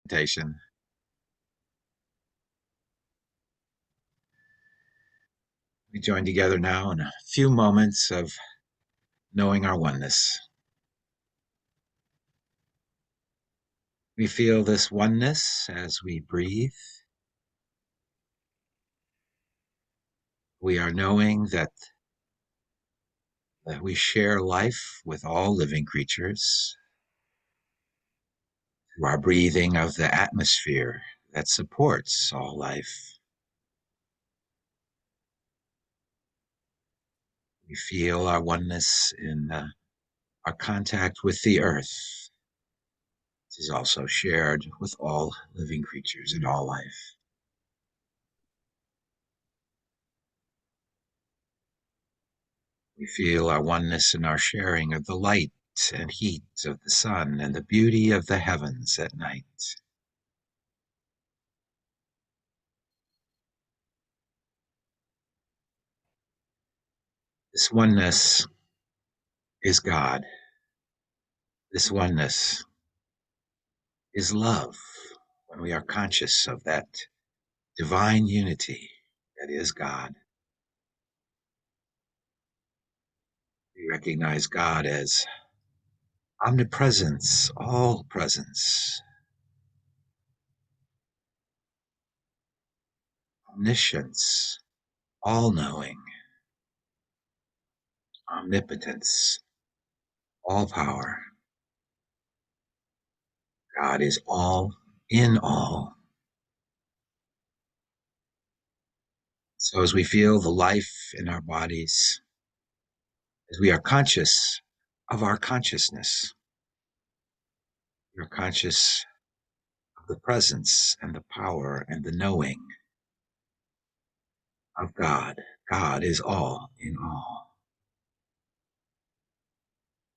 Meditation. We join together now in a few moments of knowing our oneness. We feel this oneness as we breathe. We are knowing that we share life with all living creatures through our breathing of the atmosphere that supports all life. We feel our oneness in our contact with the earth. This is also shared with all living creatures and all life. We feel our oneness in our sharing of the light and heat of the sun and the beauty of the heavens at night. This oneness is God. This oneness is love when we are conscious of that divine unity that is God. We recognize God as omnipresence, all presence, omniscience, all knowing, omnipotence, all power. God is all in all. So as we feel the life in our bodies, as we are conscious of our consciousness, we are conscious of the presence and the power and the knowing of God. God is all in all.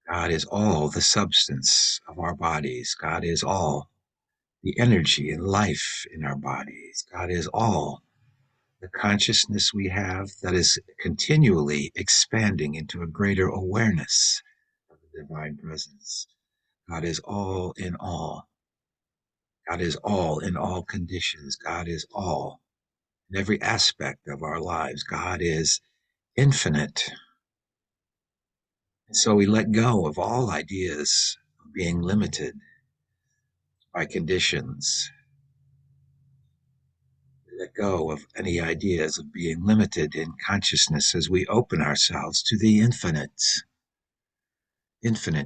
God is all the substance of our bodies. God is all the energy and life in our bodies. God is all the consciousness we have that is continually expanding into a greater awareness of the divine presence. God is all in all. God is all in all conditions. God is all in every aspect of our lives. God is infinite. And so we let go of all ideas of being limited by conditions. We let go of any ideas of being limited in consciousness as we open ourselves to the infinite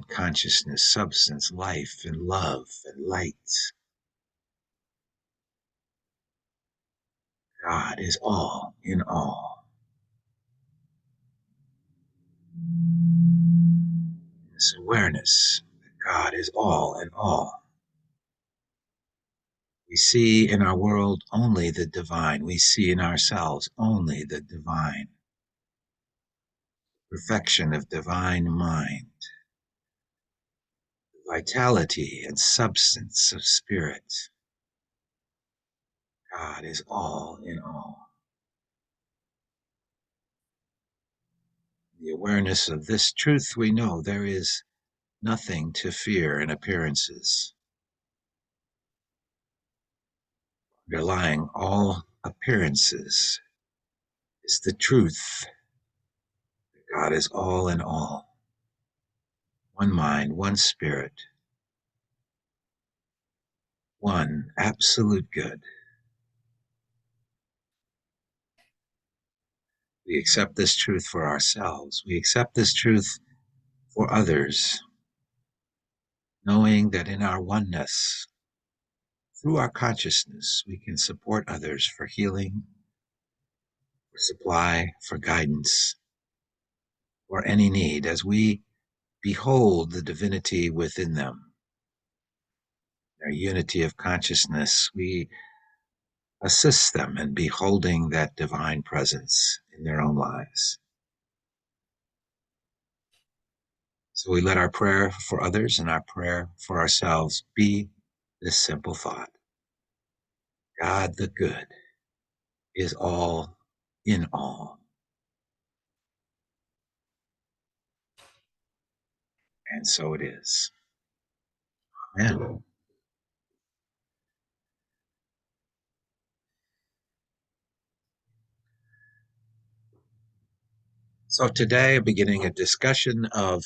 consciousness, substance, life, and love, and light. God is all in all. This awareness that God is all in all. We see in our world only the divine. We see in ourselves only the divine. Perfection of divine mind. Vitality and substance of spirit. God is all in all. The awareness of this truth, we know there is nothing to fear in appearances. Underlying all appearances is the truth that God is all in all. One mind, one spirit, one absolute good. We accept this truth for ourselves. We accept this truth for others, knowing that in our oneness, through our consciousness, we can support others for healing, for supply, for guidance, or any need as we behold the divinity within them. Their unity of consciousness, we assist them in beholding that divine presence in their own lives. So we let our prayer for others and our prayer for ourselves be this simple thought. God the good is all in all. And so it is. Amen. So today I'm beginning a discussion of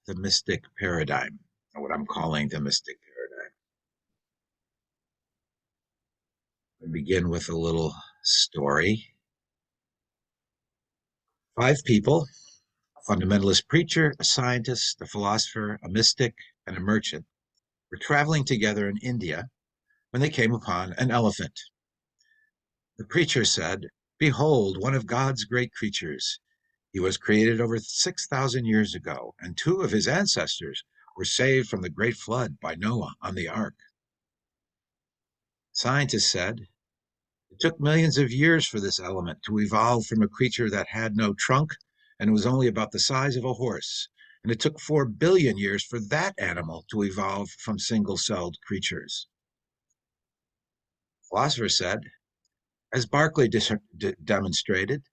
the mystic paradigm, or what I'm calling the mystic paradigm. I begin with a little story. 5 people, a fundamentalist preacher, a scientist, a philosopher, a mystic, and a merchant, were traveling together in India when they came upon an elephant. The preacher said, "Behold, one of God's great creatures. He was created over 6,000 years ago, and 2 of his ancestors were saved from the great flood by Noah on the ark." Scientists said it took millions of years for this element to evolve from a creature that had no trunk and was only about the size of a horse. And it took 4 billion years for that animal to evolve from single celled creatures. Philosophers said, as Berkeley demonstrated,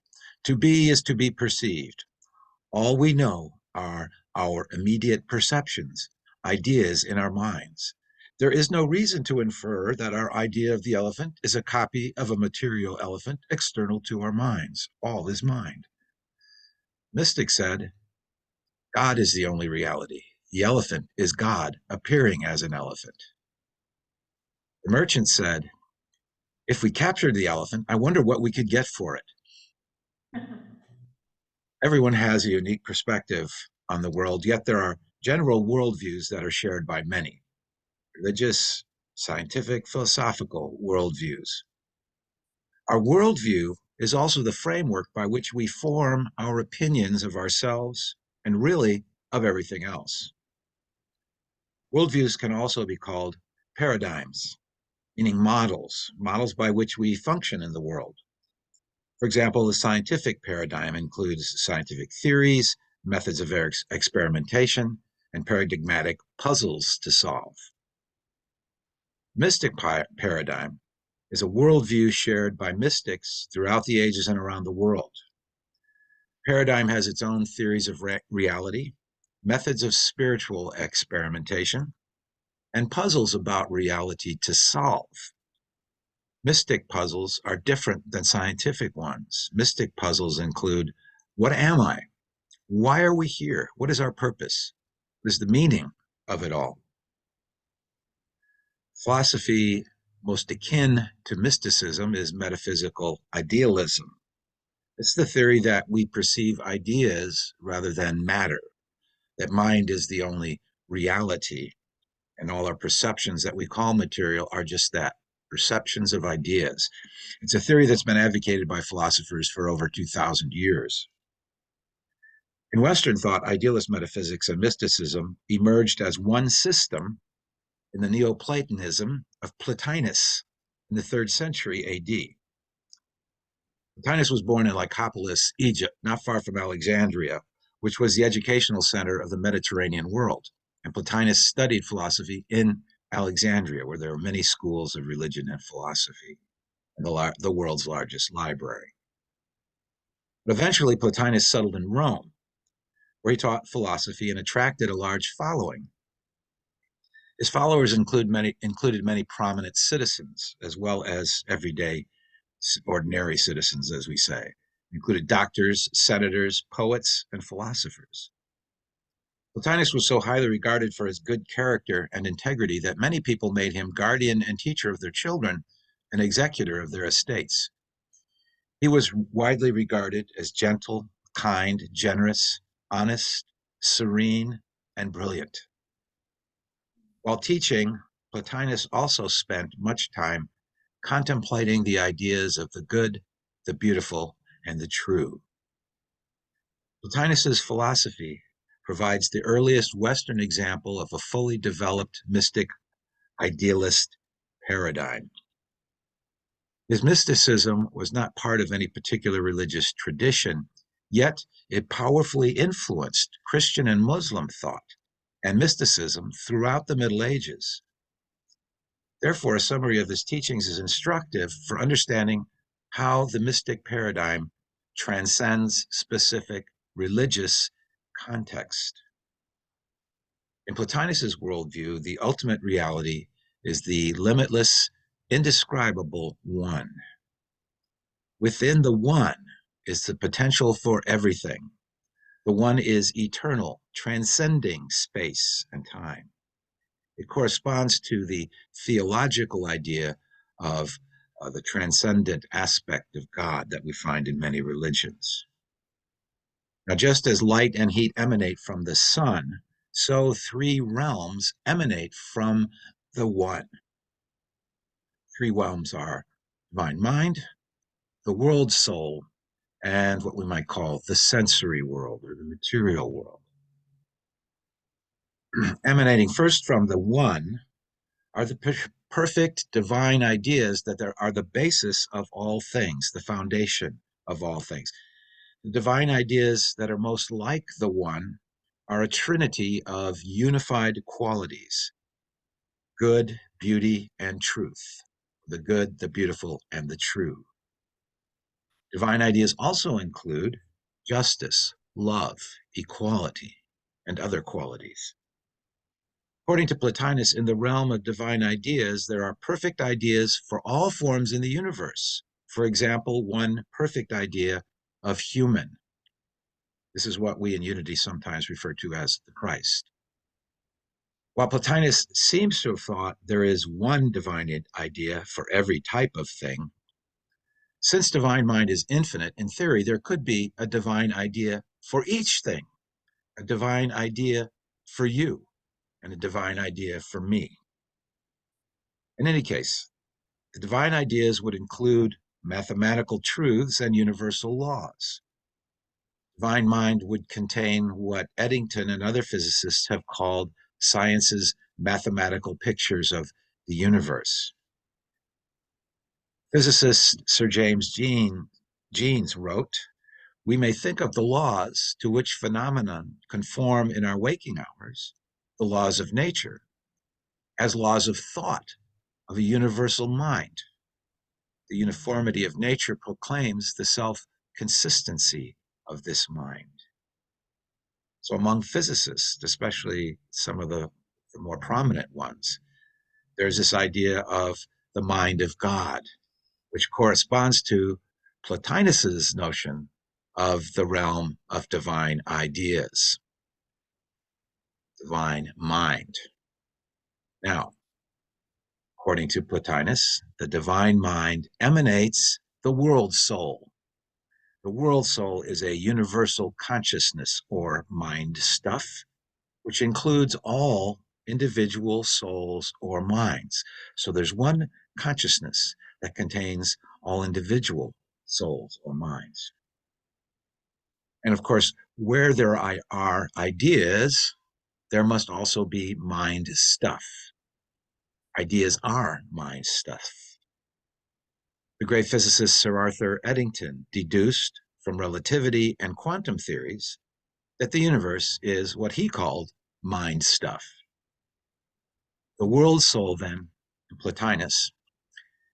to be is to be perceived. All we know are our immediate perceptions, ideas in our minds. There is no reason to infer that our idea of the elephant is a copy of a material elephant external to our minds. All is mind. Mystic said, God is the only reality. The elephant is God appearing as an elephant. The merchant said, if we captured the elephant, I wonder what we could get for it. Everyone has a unique perspective on the world, yet there are general worldviews that are shared by many: religious, scientific, philosophical worldviews. Our worldview is also the framework by which we form our opinions of ourselves and really of everything else. Worldviews can also be called paradigms, meaning models by which we function in the world. For example, the scientific paradigm includes scientific theories, methods of experimentation, and paradigmatic puzzles to solve. Mystic paradigm is a worldview shared by mystics throughout the ages and around the world. Paradigm has its own theories of reality, methods of spiritual experimentation, and puzzles about reality to solve. Mystic puzzles are different than scientific ones. Mystic puzzles include, what am I? Why are we here? What is our purpose? What is the meaning of it all? Philosophy most akin to mysticism is metaphysical idealism. It's the theory that we perceive ideas rather than matter, that mind is the only reality, and all our perceptions that we call material are just that, perceptions of ideas. It's a theory that's been advocated by philosophers for over 2,000 years. In Western thought, idealist metaphysics and mysticism emerged as one system in the Neoplatonism of Plotinus in the 3rd century AD. Plotinus was born in Lycopolis, Egypt, not far from Alexandria, which was the educational center of the Mediterranean world. And Plotinus studied philosophy in Alexandria, where there were many schools of religion and philosophy, and the world's largest library. But eventually, Plotinus settled in Rome, where he taught philosophy and attracted a large following. His followers included many prominent citizens, as well as everyday ordinary citizens, as we say, included doctors, senators, poets, and philosophers. Plotinus was so highly regarded for his good character and integrity that many people made him guardian and teacher of their children and executor of their estates. He was widely regarded as gentle, kind, generous, honest, serene, and brilliant. While teaching, Plotinus also spent much time contemplating the ideas of the good, the beautiful, and the true. Plotinus's philosophy provides the earliest Western example of a fully developed mystic idealist paradigm. His mysticism was not part of any particular religious tradition, yet it powerfully influenced Christian and Muslim thought and mysticism throughout the Middle Ages. Therefore, a summary of his teachings is instructive for understanding how the mystic paradigm transcends specific religious context. In Plotinus's worldview, the ultimate reality is the limitless, indescribable one. Within the one is the potential for everything, The one is eternal, transcending space and time. It corresponds to the theological idea of the transcendent aspect of God that we find in many religions. Now, just as light and heat emanate from the sun, so three realms emanate from the one. Three realms are divine mind, the world soul, and what we might call the sensory world or the material world. Emanating first from the one are the perfect divine ideas that are the basis of all things, the foundation of all things. The divine ideas that are most like the one are a trinity of unified qualities: good, beauty, and truth. The good, the beautiful, and the true. Divine ideas also include justice, love, equality, and other qualities. According to Plotinus, in the realm of divine ideas, there are perfect ideas for all forms in the universe. For example, one perfect idea of human. This is what we in Unity sometimes refer to as the Christ. While Plotinus seems to have thought there is one divine idea for every type of thing, since divine mind is infinite, in theory, there could be a divine idea for each thing, a divine idea for you, and a divine idea for me. In any case, the divine ideas would include mathematical truths and universal laws. Divine mind would contain what Eddington and other physicists have called science's mathematical pictures of the universe. Physicist Sir James Jeans wrote, "We may think of the laws to which phenomena conform in our waking hours, the laws of nature, as laws of thought, of a universal mind. The uniformity of nature proclaims the self-consistency of this mind." So among physicists, especially some of the more prominent ones, there's this idea of the mind of God, which corresponds to Plotinus's notion of the realm of divine ideas, divine mind. Now, according to Plotinus, the divine mind emanates the world soul. The world soul is a universal consciousness or mind stuff, which includes all individual souls or minds. So there's one consciousness that contains all individual souls or minds. And of course, where there are ideas, there must also be mind stuff. Ideas are mind stuff. The great physicist Sir Arthur Eddington deduced from relativity and quantum theories that the universe is what he called mind stuff. The world soul, then, in Plotinus,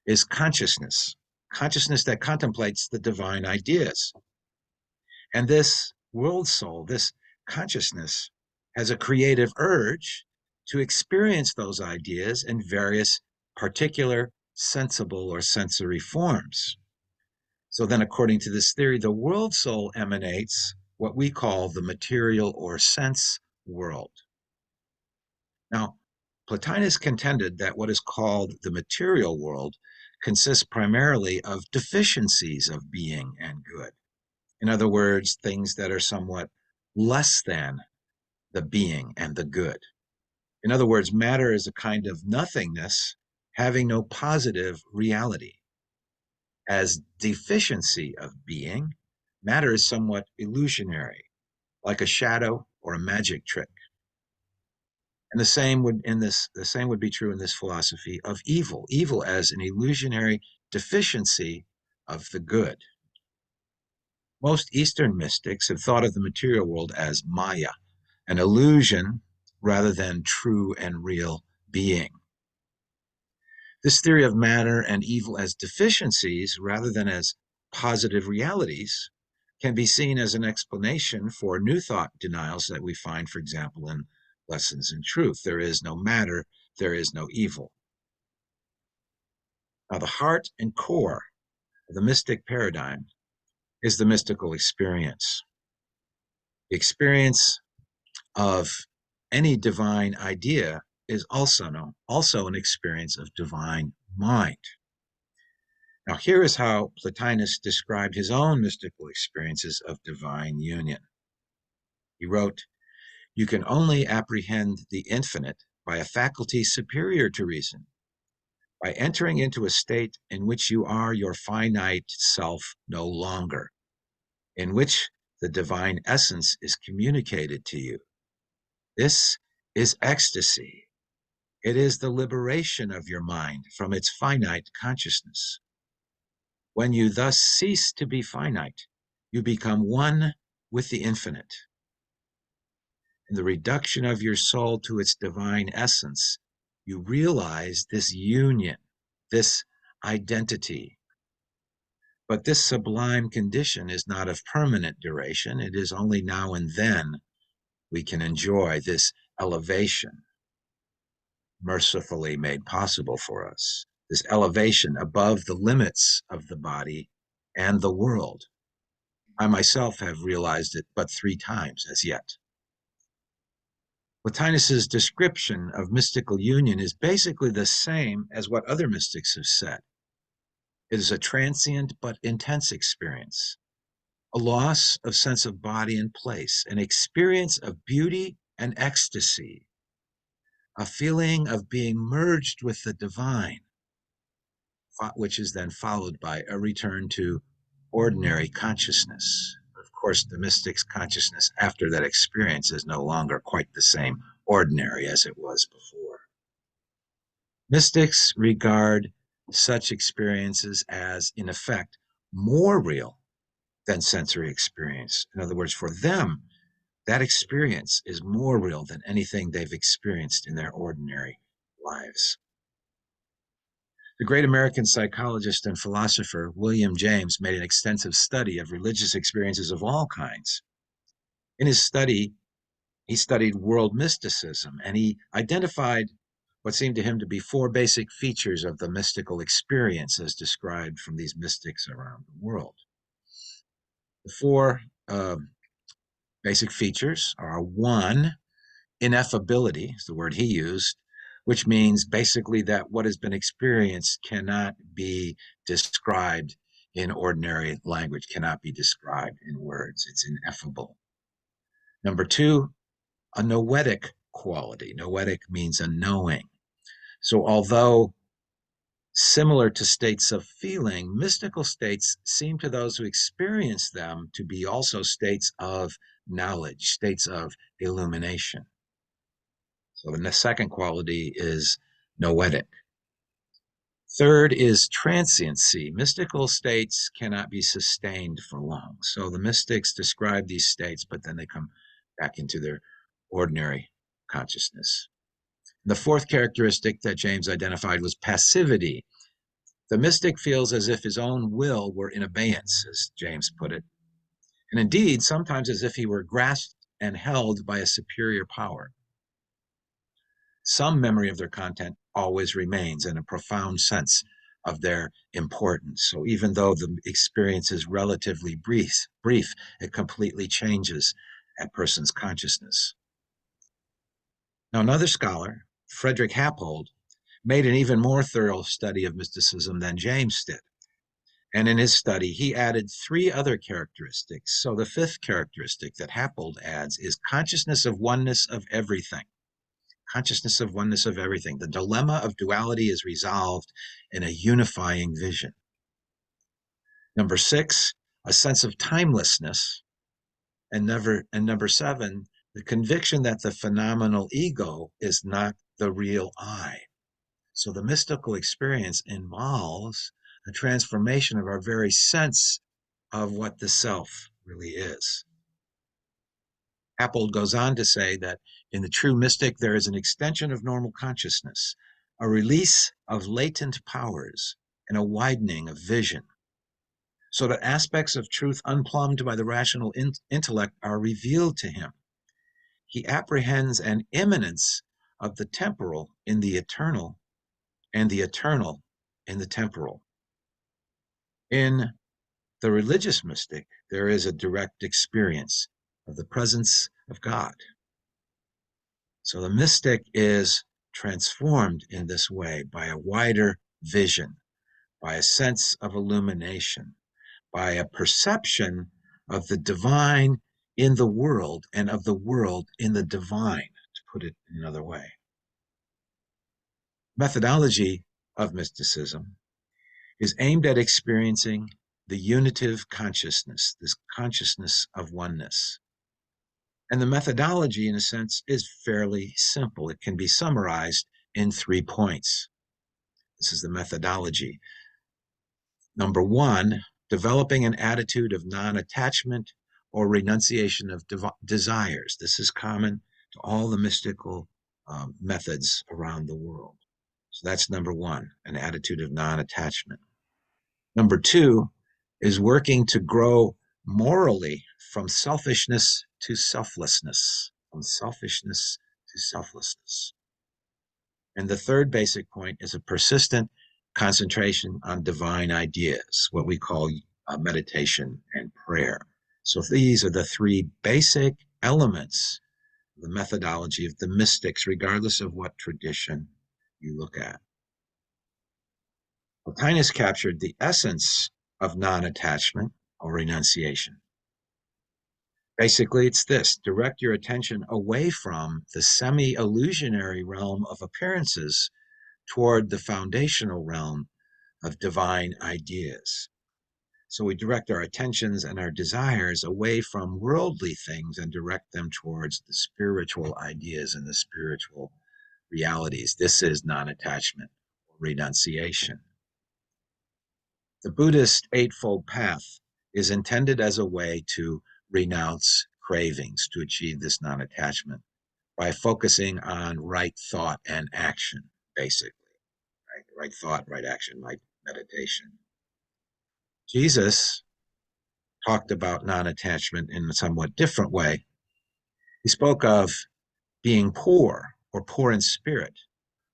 is consciousness, consciousness that contemplates the divine ideas. And this world soul, this consciousness, has a creative urge to experience those ideas in various particular sensible or sensory forms. So then, according to this theory, the world soul emanates what we call the material or sense world. Now, Plotinus contended that what is called the material world consists primarily of deficiencies of being and good. In other words, things that are somewhat less than the being and the good. In other words, matter is a kind of nothingness having no positive reality. As deficiency of being, matter is somewhat illusionary, like a shadow or a magic trick. And the same would be true in this philosophy of evil, evil as an illusionary deficiency of the good. Most Eastern mystics have thought of the material world as Maya, an illusion rather than true and real being. This theory of matter and evil as deficiencies rather than as positive realities can be seen as an explanation for New Thought denials that we find, for example, in Lessons in Truth. There is no matter, there is no evil. Now, the heart and core of the mystic paradigm is the mystical experience. The experience of any divine idea is also an experience of divine mind. Now, here is how Plotinus described his own mystical experiences of divine union. He wrote, "You can only apprehend the infinite by a faculty superior to reason, by entering into a state in which you are your finite self no longer, in which the divine essence is communicated to you. This is ecstasy. It is the liberation of your mind from its finite consciousness. When you thus cease to be finite, you become one with the infinite. In the reduction of your soul to its divine essence, you realize this union, this identity. But this sublime condition is not of permanent duration. It is only now and then we can enjoy this elevation mercifully made possible for us, this elevation above the limits of the body and the world. I myself have realized it but 3 times as yet." Plotinus's description of mystical union is basically the same as what other mystics have said. It is a transient but intense experience, a loss of sense of body and place, an experience of beauty and ecstasy, a feeling of being merged with the divine, which is then followed by a return to ordinary consciousness. Of course, the mystic's consciousness after that experience is no longer quite the same ordinary as it was before. Mystics regard such experiences as, in effect, more real than sensory experience. In other words, for them, that experience is more real than anything they've experienced in their ordinary lives. The great American psychologist and philosopher William James made an extensive study of religious experiences of all kinds. In his study, he studied world mysticism, and he identified what seemed to him to be 4 basic features of the mystical experience as described from these mystics around the world. The 4 basic features are: 1, ineffability is the word he used, which means basically that what has been experienced cannot be described in ordinary language, cannot be described in words. It's ineffable. Number 2, a noetic quality. Noetic means a knowing. So although similar to states of feeling, mystical states seem to those who experience them to be also states of knowledge, states of illumination. So the second quality is noetic. Third is transiency. Mystical states cannot be sustained for long. So the mystics describe these states, but then they come back into their ordinary consciousness. The 4th characteristic that James identified was passivity. The mystic feels as if his own will were in abeyance, as James put it, and indeed sometimes as if he were grasped and held by a superior power. Some memory of their content always remains, and a profound sense of their importance. So even though the experience is relatively brief, it completely changes a person's consciousness. Now, another scholar, Frederick Happold, made an even more thorough study of mysticism than James did. And in his study, he added 3 other characteristics. So the 5th characteristic that Happold adds is consciousness of oneness of everything. Consciousness of oneness of everything. The dilemma of duality is resolved in a unifying vision. Number 6, a sense of timelessness. And number 7, the conviction that the phenomenal ego is not the real I. So the mystical experience involves a transformation of our very sense of what the self really is. Happold goes on to say that in the true mystic, there is an extension of normal consciousness, a release of latent powers, and a widening of vision, so that aspects of truth unplumbed by the rational intellect are revealed to him. He apprehends an immanence of the temporal in the eternal and the eternal in the temporal. In the religious mystic, there is a direct experience of the presence of God. So the mystic is transformed in this way by a wider vision, by a sense of illumination, by a perception of the divine in the world and of the world in the divine, to put it in another way. Methodology of mysticism is aimed at experiencing the unitive consciousness, this consciousness of oneness. And the methodology, in a sense, is fairly simple. It can be summarized in 3 points. This is the methodology. Number 1, developing an attitude of non-attachment or renunciation of desires. This is common to all the mystical methods around the world. So that's number 1, an attitude of non-attachment. Number 2 is working to grow morally from selfishness to selflessness, from selfishness to selflessness. And the third basic point is a persistent concentration on divine ideas, what we call meditation and prayer. So these are the 3 basic elements of the methodology of the mystics, regardless of what tradition you look at. Plotinus captured the essence of non-attachment or renunciation. Basically, it's this: direct your attention away from the semi-illusionary realm of appearances toward the foundational realm of divine ideas. So we direct our attentions and our desires away from worldly things and direct them towards the spiritual ideas and the spiritual realities. This is non-attachment or renunciation. The Buddhist Eightfold Path is intended as a way to renounce cravings, to achieve this non-attachment by focusing on right thought and action, basically. Right thought, right action, right meditation. Jesus talked about non-attachment in a somewhat different way. He spoke of being poor or poor in spirit,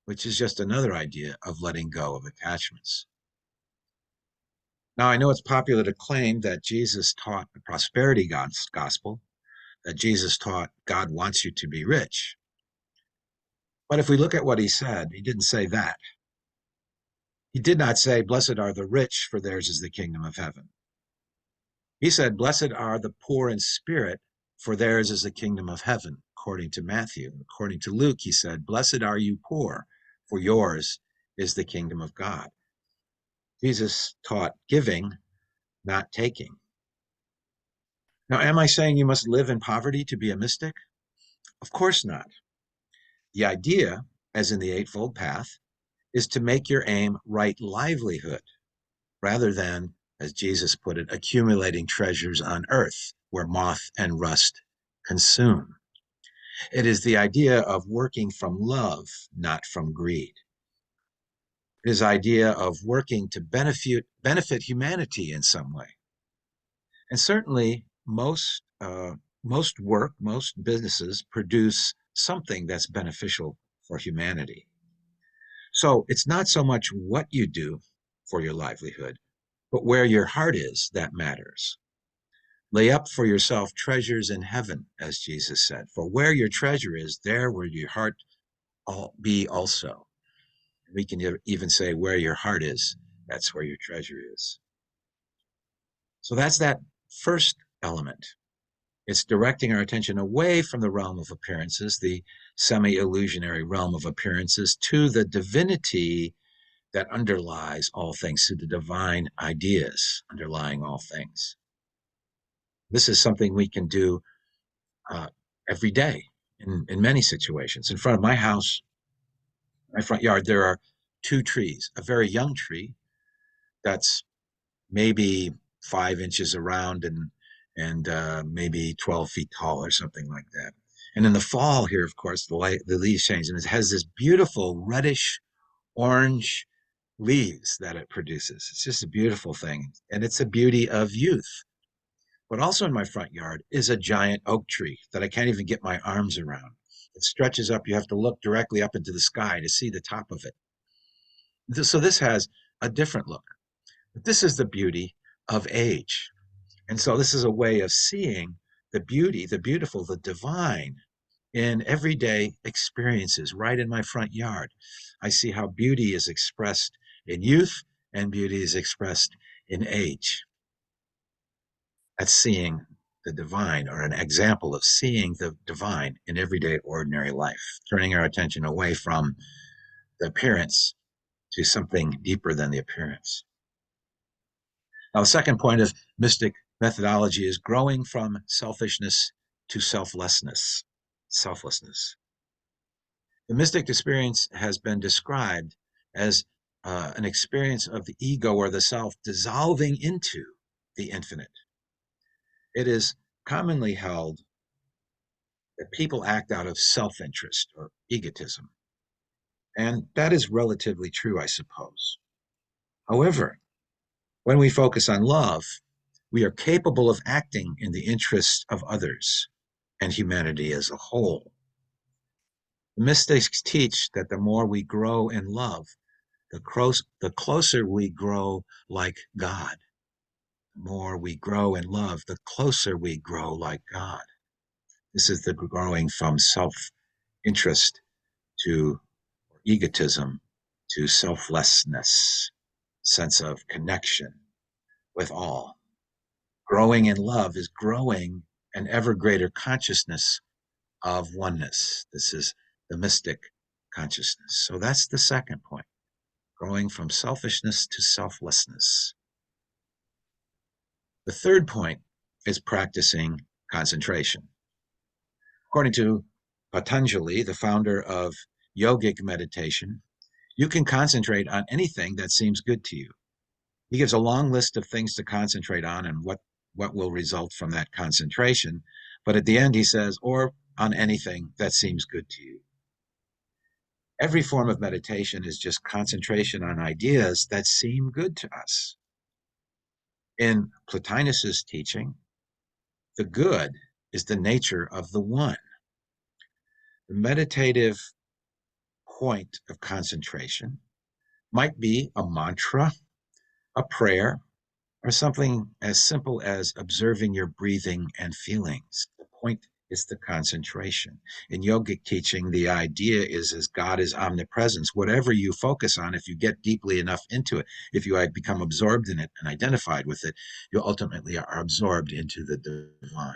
which is just another idea of letting go of attachments. Now, I know it's popular to claim that Jesus taught the prosperity gospel, that Jesus taught God wants you to be rich. But if we look at what he said, he didn't say that. He did not say, blessed are the rich, for theirs is the kingdom of heaven. He said, blessed are the poor in spirit, for theirs is the kingdom of heaven, according to Matthew. According to Luke, he said, blessed are you poor, for yours is the kingdom of God. Jesus taught giving, not taking. Now, am I saying you must live in poverty to be a mystic? Of course not. The idea, as in the Eightfold Path, is to make your aim right livelihood, rather than, as Jesus put it, accumulating treasures on earth where moth and rust consume. It is the idea of working from love, not from greed. It is the idea of working to benefit humanity in some way. And certainly most businesses produce something that's beneficial for humanity. So it's not so much what you do for your livelihood, but where your heart is that matters. Lay up for yourself treasures in heaven, as Jesus said, for where your treasure is, there will your heart be also. We can even say where your heart is, that's where your treasure is. So that's that first element. It's directing our attention away from the realm of appearances, the semi-illusionary realm of appearances, to the divinity that underlies all things, to the divine ideas underlying all things. This is something we can do every day in many situations. In front of my house, my front yard, there are 2 trees, a very young tree that's maybe 5 inches around and maybe 12 feet tall or something like that. And in the fall here, of course, the leaves change, and it has this beautiful reddish orange leaves that it produces. It's just a beautiful thing, and it's a beauty of youth. But also in my front yard is a giant oak tree that I can't even get my arms around. It stretches up. You have to look directly up into the sky to see the top of it. So this has a different look. But this is the beauty of age. And so this is a way of seeing the beauty, the beautiful, the divine in everyday experiences right in my front yard. I see how beauty is expressed in youth and beauty is expressed in age. That's seeing the divine, or an example of seeing the divine in everyday ordinary life, turning our attention away from the appearance to something deeper than the appearance. Now, the second point of mystic methodology is growing from selfishness to selflessness. Selflessness. The mystic experience has been described as an experience of the ego or the self dissolving into the infinite. It is commonly held that people act out of self interest or egotism. And that is relatively true, I suppose. However, when we focus on love, we are capable of acting in the interests of others and humanity as a whole. The mystics teach that the more we grow in love, the closer we grow like God. The more we grow in love, the closer we grow like God. This is the growing from self interest to egotism to selflessness, sense of connection with all. Growing in love is growing an ever greater consciousness of oneness. This is the mystic consciousness. So that's the second point, growing from selfishness to selflessness. The third point is practicing concentration. According to Patanjali, the founder of yogic meditation, you can concentrate on anything that seems good to you. He gives a long list of things to concentrate on and what will result from that concentration. But at the end, he says, or on anything that seems good to you. Every form of meditation is just concentration on ideas that seem good to us. In Plotinus's teaching, the good is the nature of the one. The meditative point of concentration might be a mantra, a prayer, or something as simple as observing your breathing and feelings. The point is the concentration. In yogic teaching, the idea is as God is omnipresence. Whatever you focus on, if you get deeply enough into it, if you become absorbed in it and identified with it, you ultimately are absorbed into the divine.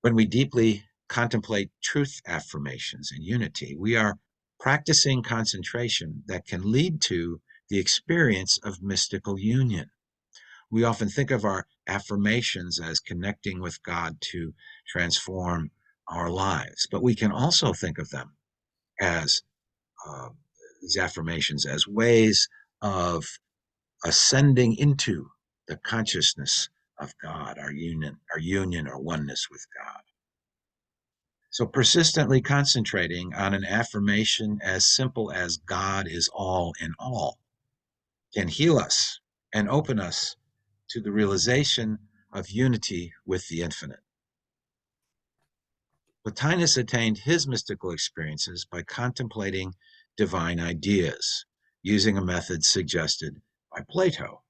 When we deeply contemplate truth affirmations and unity, we are practicing concentration that can lead to the experience of mystical union. We often think of our affirmations as connecting with God to transform our lives, but we can also think of them as these affirmations as ways of ascending into the consciousness of God, our union or oneness with God. So persistently concentrating on an affirmation as simple as God is all in all can heal us and open us to the realization of unity with the infinite. Plotinus attained his mystical experiences by contemplating divine ideas, using a method suggested by Plato.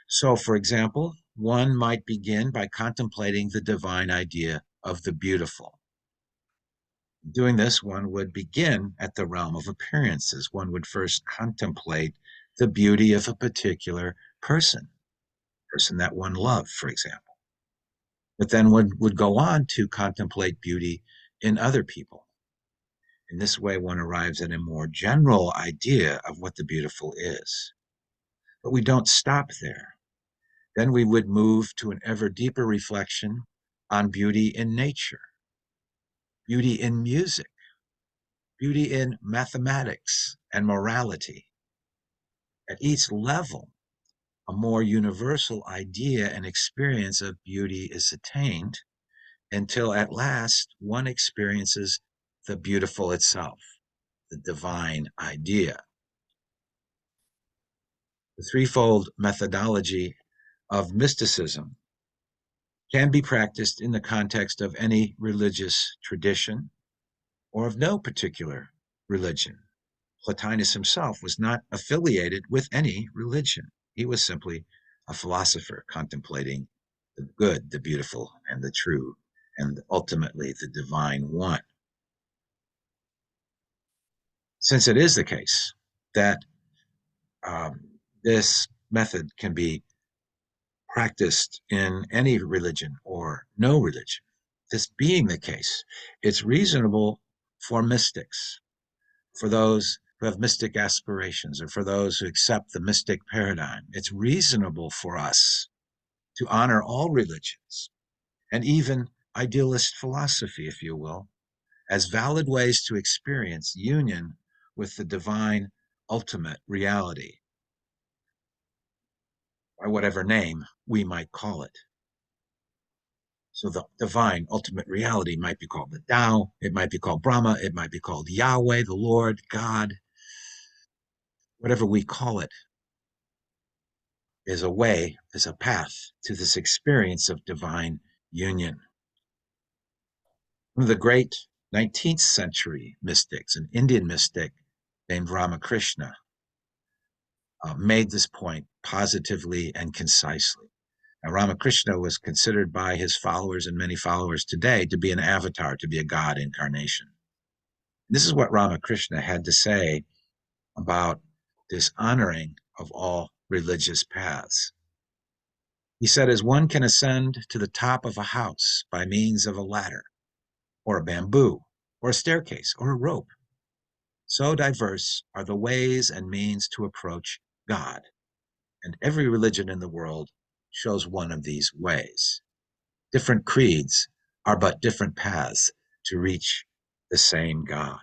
So, for example, one might begin by contemplating the divine idea of the beautiful. Doing this, one would begin at the realm of appearances. One would first contemplate the beauty of a particular person that one loved, for example. But then one would go on to contemplate beauty in other people. In this way, one arrives at a more general idea of what the beautiful is. But we don't stop there. Then we would move to an ever deeper reflection on beauty in nature, beauty in music, beauty in mathematics and morality. At each level, a more universal idea and experience of beauty is attained until at last one experiences the beautiful itself, the divine idea. The threefold methodology of mysticism can be practiced in the context of any religious tradition or of no particular religion. Plotinus himself was not affiliated with any religion. He was simply a philosopher contemplating the good, the beautiful, and the true, and ultimately the divine one. Since it is the case that this method can be practiced in any religion or no religion, this being the case, it's reasonable for mystics, for those who have mystic aspirations, or for those who accept the mystic paradigm. It's reasonable for us to honor all religions and even idealist philosophy, if you will, as valid ways to experience union with the divine ultimate reality, by whatever name we might call it. So the divine ultimate reality might be called the Tao, it might be called Brahma, it might be called Yahweh, the Lord, God, whatever we call it, is a way, is a path to this experience of divine union. One of the great 19th century mystics, an Indian mystic named Ramakrishna, made this point positively and concisely. Now, Ramakrishna was considered by his followers and many followers today to be an avatar, to be a God incarnation. This is what Ramakrishna had to say about this honoring of all religious paths. He said, as one can ascend to the top of a house by means of a ladder, or a bamboo, or a staircase, or a rope, so diverse are the ways and means to approach God. And every religion in the world shows one of these ways. Different creeds are but different paths to reach the same God.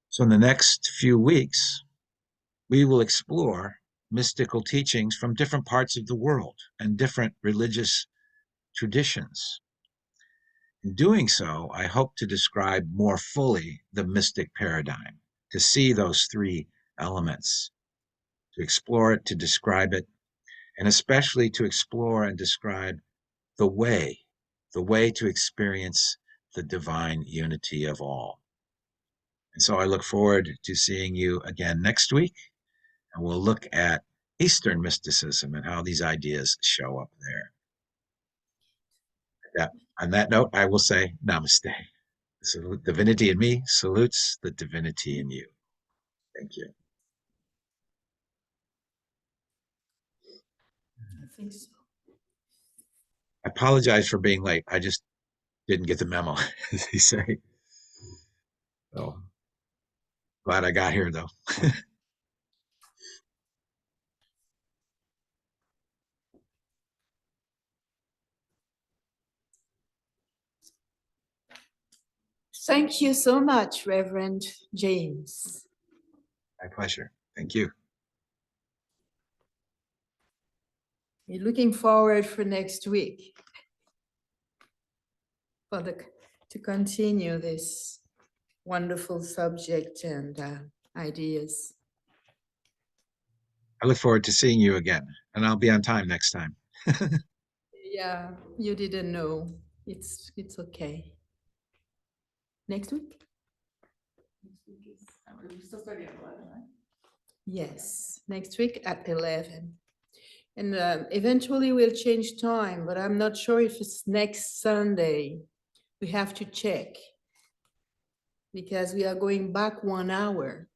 So in the next few weeks, we will explore mystical teachings from different parts of the world and different religious traditions. In doing so, I hope to describe more fully the mystic paradigm, to see those three elements, to explore it, to describe it, and especially to explore and describe the way to experience the divine unity of all. And so I look forward to seeing you again next week, and we'll look at Eastern mysticism and how these ideas show up there. On that note, I will say namaste. The divinity in me salutes the divinity in you. Thank you. I think so. I apologize for being late. I just didn't get the memo, as they say. So glad I got here, though. Thank you so much, Reverend James. My pleasure. Thank you. We're looking forward for next week to continue this wonderful subject and ideas. I look forward to seeing you again, and I'll be on time next time. Yeah, you didn't know. It's okay. Next week? We're still starting at 11, right? Yes, next week at 11. And eventually we'll change time, but I'm not sure if it's next Sunday. We have to check because we are going back 1 hour.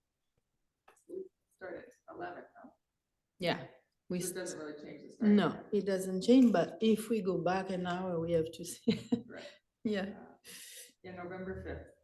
Start at 11, no? Yeah. It doesn't really change the start. No, it doesn't change, but if we go back an hour, we have to see. Right. Yeah. Yeah, November 5th.